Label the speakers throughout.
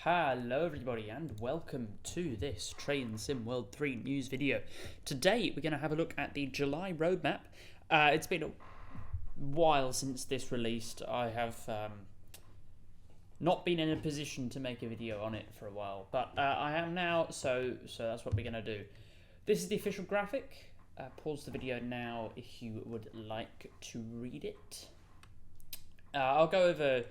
Speaker 1: Hello everybody and welcome to this Train Sim World 3 news video. Today we're going to have a look at the July roadmap. It's been a while since this released. I have not been in a position to make a video on it for a while, but I am now, so that's what we're going to do. This is the official graphic. Pause the video now if you would like to read it. I'll go over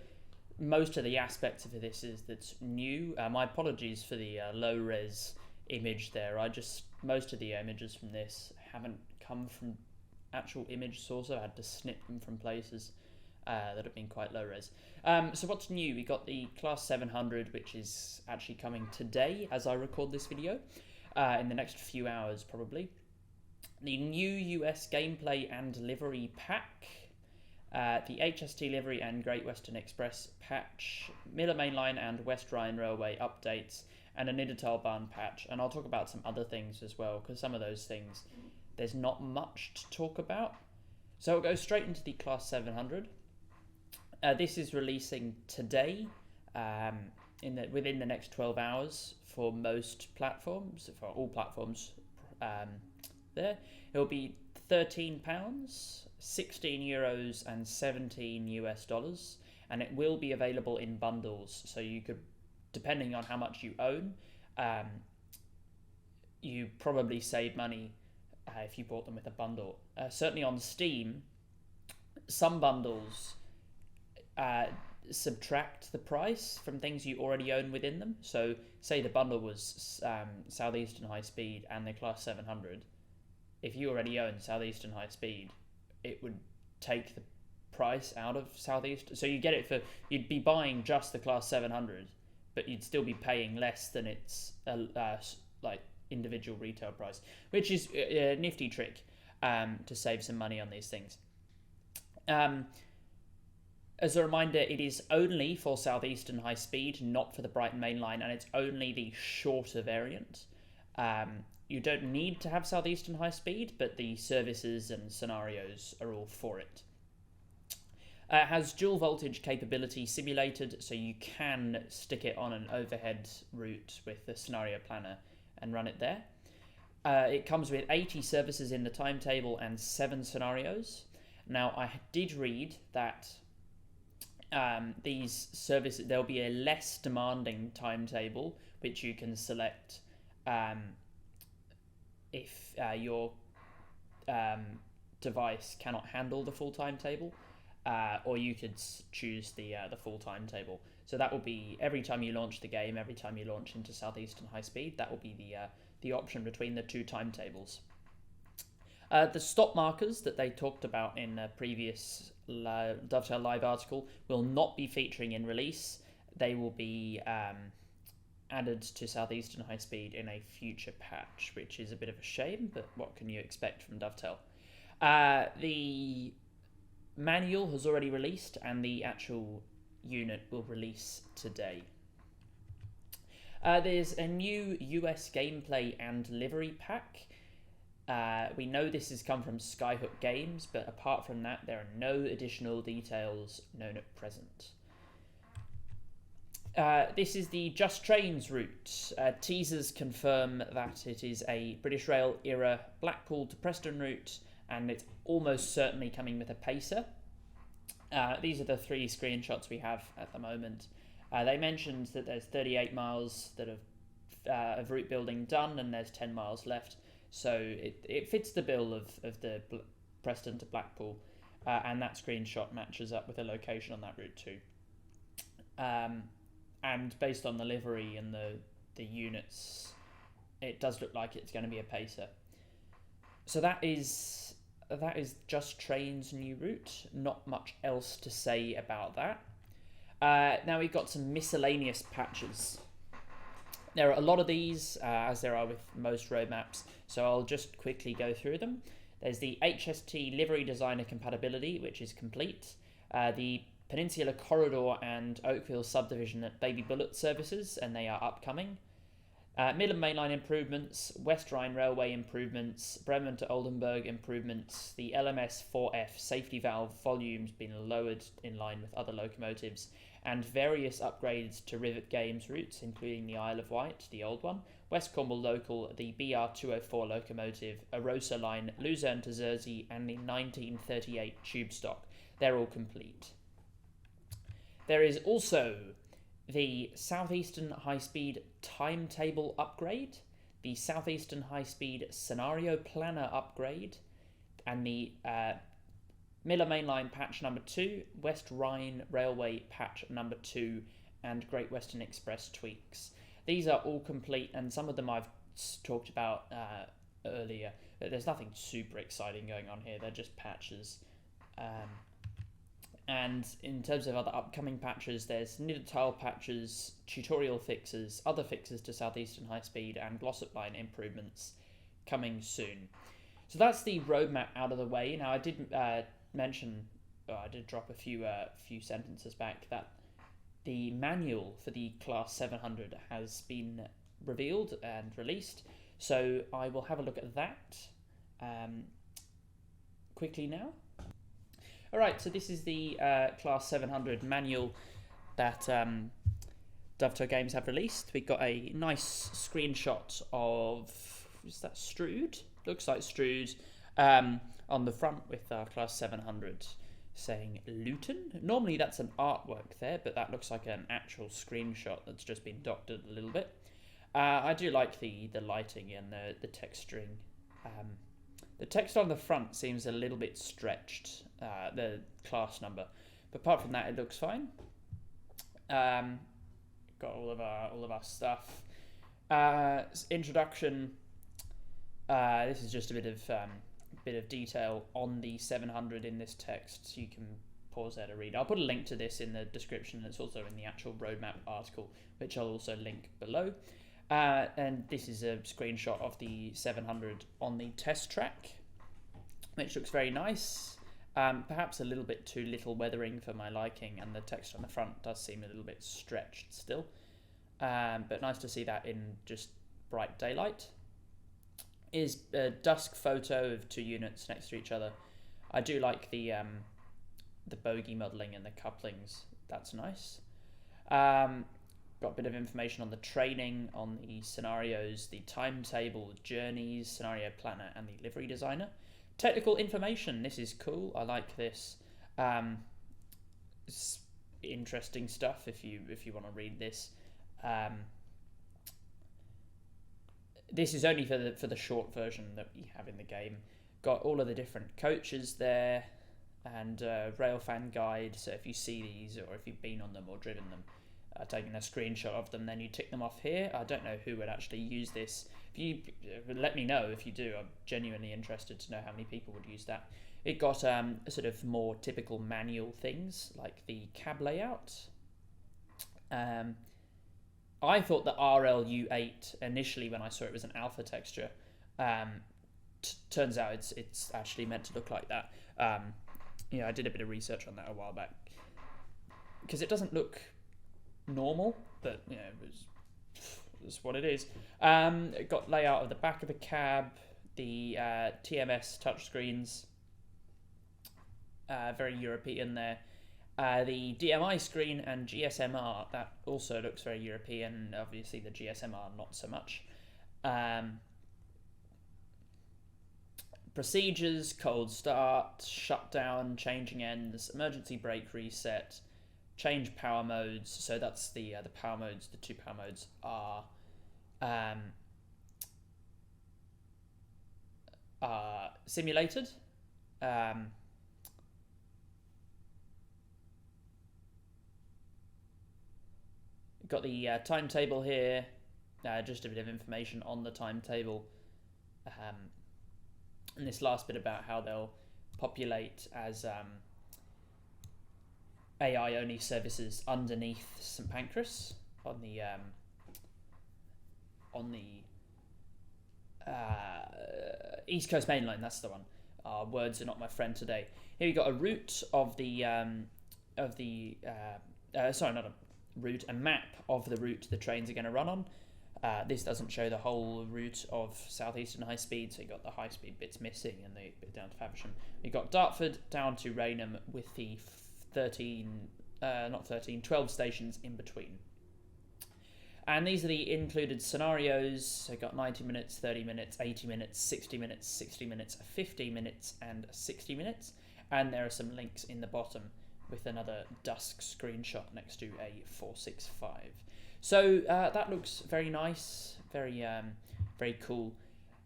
Speaker 1: most of the aspects of this that's new. My apologies for the low res image there. Most of the images from this haven't come from actual image source. I had to snip them from places that have been quite low res. So what's new? We got the Class 700, which is actually coming today as I record this video, in the next few hours probably. The new US gameplay and livery pack. The HST livery and Great Western Express patch, Miller Main Line and West Rhine Railway updates, and a Niedertalbahn patch. And I'll talk about some other things as well, because some of those things there's not much to talk about. So we'll go straight into the Class 700. This is releasing today, within the next 12 hours for most platforms, for all platforms. There, it'll be £13. €16 and $17, and it will be available in bundles. So you could, depending on how much you own, you probably save money if you bought them with a bundle. Certainly on Steam, some bundles subtract the price from things you already own within them. So say the bundle was Southeastern High Speed and the Class 700. If you already own Southeastern High Speed, it would take the price out of Southeast. So you get it for, you'd be buying just the Class 700, but you'd still be paying less than its like individual retail price, which is a nifty trick to save some money on these things. As a reminder, it is only for Southeastern High Speed, not for the Brighton Main Line, and it's only the shorter variant. You don't need to have Southeastern High Speed, but the services and scenarios are all for it. It has dual voltage capability simulated, so you can stick it on an overhead route with the scenario planner and run it there. It comes with 80 services in the timetable and 7 scenarios. Now, I did read that these services, there'll be a less demanding timetable, which you can select if your device cannot handle the full timetable, or you could choose the full timetable. So that will be every time you launch the game, every time you launch into Southeastern High Speed, that will be the option between the two timetables. The stop markers that they talked about in a previous Dovetail Live article will not be featuring in release. They will be added to Southeastern High Speed in a future patch, which is a bit of a shame, but what can you expect from Dovetail? The manual has already released, and the actual unit will release today. There's a new US gameplay and livery pack. We know this has come from Skyhook Games, but apart from that, there are no additional details known at present. This is the Just Trains route. Teasers confirm that it is a British Rail era Blackpool to Preston route, and it's almost certainly coming with a pacer. These are the 3 screenshots we have at the moment. They mentioned that there's 38 miles that of route building done, and there's 10 miles left. So it fits the bill of the Preston to Blackpool, and that screenshot matches up with a location on that route too. And based on the livery and the units, it does look like it's going to be a pacer. So that is Just Trains' new route. Not much else to say about that. Now we've got some miscellaneous patches. There are a lot of these, as there are with most roadmaps, so I'll just quickly go through them. There's the HST livery designer compatibility, which is complete. The Peninsula Corridor and Oakville Subdivision at Baby Bullet services, and they are upcoming. Midland Mainline improvements, West Rhine Railway improvements, Bremen to Oldenburg improvements, the LMS 4F safety valve volumes being lowered in line with other locomotives, and various upgrades to Rivet Games routes, including the Isle of Wight, the old one, West Cornwall Local, the BR204 locomotive, Arosa line, Luzerne to Zersey, and the 1938 tube stock. They're all complete. There is also the Southeastern High Speed timetable upgrade, the Southeastern High Speed scenario planner upgrade, and the Miller Mainline patch number 2, West Rhine Railway patch number 2, and Great Western Express tweaks. These are all complete, and some of them I've talked about earlier. There's nothing super exciting going on here. They're just patches. And in terms of other upcoming patches, there's knitted tile patches, tutorial fixes, other fixes to Southeastern High Speed, and Glossop Line improvements coming soon. So that's the roadmap out of the way. Now, I did mention, I did drop a few sentences back, that the manual for the Class 700 has been revealed and released. So I will have a look at that quickly now. Alright, so this is the Class 700 manual that Dovetail Games have released. We got a nice screenshot of, is that Strood? Looks like Strood on the front with our Class 700 saying Luton. Normally that's an artwork there, but that looks like an actual screenshot that's just been doctored a little bit. I do like the lighting and the texturing. The text on the front seems a little bit stretched, the class number, but apart from that, it looks fine. Got all of our stuff. Introduction. This is just a bit of detail on the 700 in this text, so you can pause there to read. I'll put a link to this in the description. It's also in the actual roadmap article, which I'll also link below. And this is a screenshot of the 700 on the test track, which looks very nice. Perhaps a little bit too little weathering for my liking, and the text on the front does seem a little bit stretched still. But nice to see that in just bright daylight. Is a dusk photo of two units next to each other. I do like the bogey modelling and the couplings. That's nice. Got a bit of information on the training, on the scenarios, the timetable, journeys, scenario planner, and the livery designer. Technical information. This is cool. I like this. It's interesting stuff if you want to read this. This is only for the short version that we have in the game. Got all of the different coaches there, and Railfan guide. So if you see these, or if you've been on them or driven them, taking a screenshot of them, then you tick them off here. I don't know who would actually use this. If you let me know if you do, I'm genuinely interested to know how many people would use that. It got sort of more typical manual things like the cab layout. I thought the RLU8 initially when I saw it was an alpha texture. Turns out it's actually meant to look like that. I did a bit of research on that a while back because it doesn't look normal, but it's what it is. It got layout of the back of the cab, the TMS touchscreens, very European there. The DMI screen and GSMR, that also looks very European. Obviously the GSMR not so much. Procedures, cold start, shutdown, changing ends, emergency brake reset, change power modes. So that's the power modes. The two power modes are simulated. Got the timetable here. Just a bit of information on the timetable. And this last bit about how they'll populate as AI-only services underneath St Pancras on the East Coast Main Line. That's the one. Words are not my friend today. Here we got a route of the a map of the route the trains are going to run on. This doesn't show the whole route of Southeastern High Speed, so you got the high speed bits missing and the bit down to Faversham. You got Dartford down to Rainham with the 13 12 stations in between. And these are the included scenarios. So got 90 minutes, 30 minutes, 80 minutes, 60 minutes, 60 minutes, 50 minutes, and 60 minutes. And there are some links in the bottom with another Dusk screenshot next to a 465. So that looks very nice, very cool.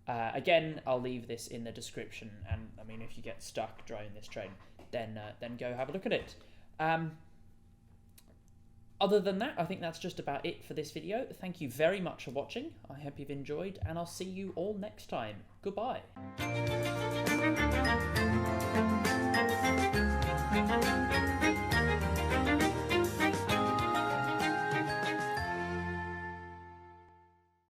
Speaker 1: Again, I'll leave this in the description, and I mean, if you get stuck driving this train, then go have a look at it. Other than that, I think that's just about it for this video. Thank you very much for watching. I hope you've enjoyed, and I'll see you all next time. Goodbye.